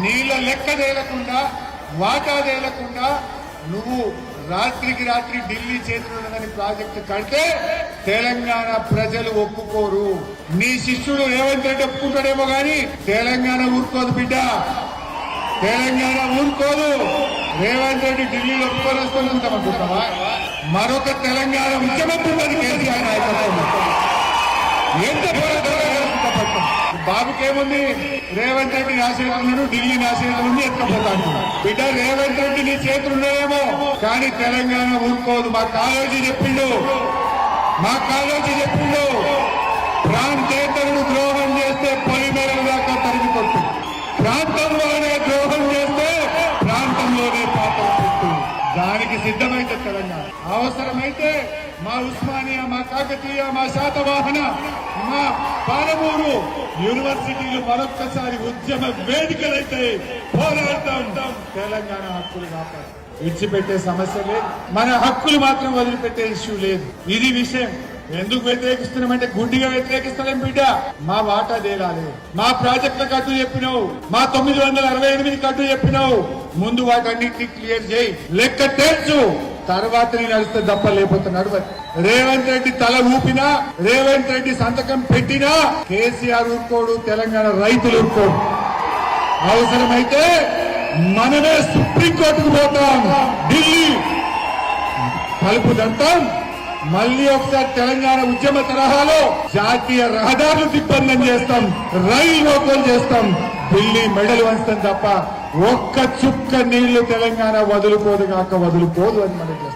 నీళ్ళ లెక్క తేలకుండా వాటా తేలకుండా నువ్వు రాత్రికి రాత్రి ఢిల్లీ చేతులున్నదని ప్రాజెక్టు కడితే తెలంగాణ ప్రజలు ఒప్పుకోరు. నీ శిష్యుడు రేవంత్ రెడ్డి ఒప్పుకుంటాడేమో గాని తెలంగాణ ఊరుకోదు బిడ్డ, తెలంగాణ ఊరుకోదు. రేవంత్ రెడ్డి ఢిల్లీలో ఒప్పుకొని వస్తున్నంతమనుకుంటావా? మరొక తెలంగాణ ముఖ్యమంత్రి కేసీఆర్ నాయకత్వం ఎంత పోరాటం. బాబుకేముంది? రేవంత్ రెడ్డి నాశనం, ఢిల్లీ నాశనం ఉంది, ఎత్తుకపోతాడు. బిడ్డ రేవంత్ రెడ్డి నీ చేతులు ఉన్నాయేమో కానీ తెలంగాణ ఊరుకోదు. మా కాలేజీ చెప్పిండు, మా కాలేజీ చెప్పిండు, ప్రాంతేతరుడు ద్రోహం చేస్తే పొలిమేరల దాకా తరిమి కొట్టు, ప్రాంతంలోనే ద్రోహం చేస్తే ప్రాంతంలోనే పాపం పెట్టు. దానికి సిద్ధమైతే తెలంగాణ. అవసరమైతే మా ఉస్మానియా, మా కాకతీయ, మా శాతవాహన, మా పాలమూరు యూనివర్సిటీలు మరొక్కసారి ఉద్యమ వేదికలైతే పోరాడతాం. తెలంగాణ హక్కులు కాపాడు. విడిచిపెట్టే సమస్య లేదు, మన హక్కులు మాత్రం వదిలిపెట్టే ఇష్యూ లేదు. ఇది విషయం. ఎందుకు వ్యతిరేకిస్తున్నామంటే గుడ్డిగా వ్యతిరేకిస్తలేం బిడ్డ. మా వాటా తేలాలి. మా ప్రాజెక్టుల కట్టు చెప్పినావు, మా 968 కట్టు చెప్పినావు. ముందు వాటన్నిటిని క్లియర్ చేయి, లెక్క తెలుసు, తర్వాత నేను నడిస్తే తప్ప లేకపోతే నడవదు. రేవంత్ రెడ్డి తల ఊపినా, రేవంత్ రెడ్డి సంతకం పెట్టినా కేసీఆర్ ఊరుకోడు, తెలంగాణ రైతులు ఊరుకోడు. అవసరమైతే మనమే సుప్రీంకోర్టుకు పోతాం, ఢిల్లీ తలుపు దంతాం. మళ్ళీ ఒకసారి తెలంగాణ ఉద్యమ తరహాలో జాతీయ రహదారులు దిగ్బంధం చేస్తాం, రైలు రోకోలు చేస్తాం, ఢిల్లీ మెడలు వంచుతాం తప్ప ఒక్క చుక్క నీళ్లు తెలంగాణ వదులుకోదు కాక వదులుకోదు అని మనకి